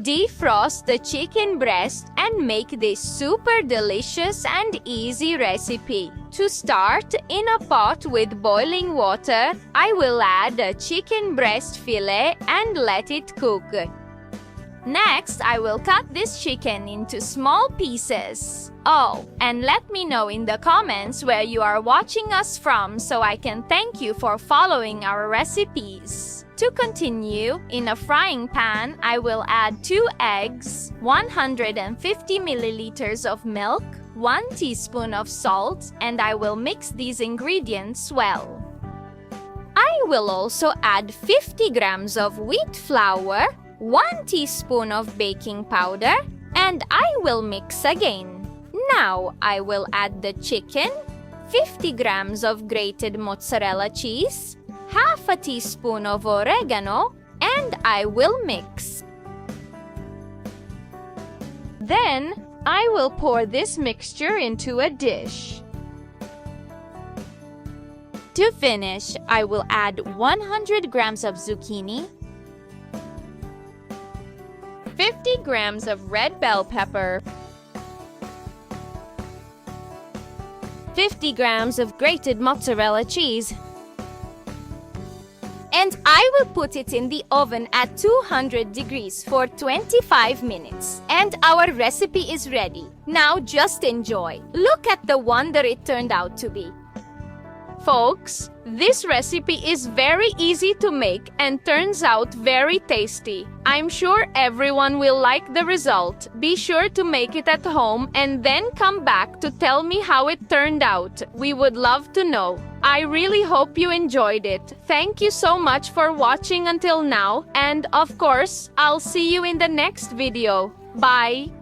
Defrost the chicken breast and make this super delicious and easy recipe. To start, in a pot with boiling water, I will add a chicken breast fillet and let it cook. Next, I will cut this chicken into small pieces. Oh, and let me know in the comments where you are watching us from so I can thank you for following our recipes. To continue, in a frying pan, I will add 2 eggs, 150 milliliters of milk, 1 teaspoon of salt, and I will mix these ingredients well. I will also add 50 grams of wheat flour, 1 teaspoon of baking powder, and I will mix again. Now, I will add the chicken, 50 grams of grated mozzarella cheese, half a teaspoon of oregano, and I will mix. Then, I will pour this mixture into a dish. To finish, I will add 100 grams of zucchini, 50 grams of red bell pepper, 50 grams of grated mozzarella cheese, and I will put it in the oven at 200 degrees for 25 minutes. And our recipe is ready. Now just enjoy. Look at the wonder it turned out to be. Folks, this recipe is very easy to make and turns out very tasty. I'm sure everyone will like the result. Be sure to make it at home and then come back to tell me how it turned out. We would love to know. I really hope you enjoyed it. Thank you so much for watching until now, and of course, I'll see you in the next video. Bye!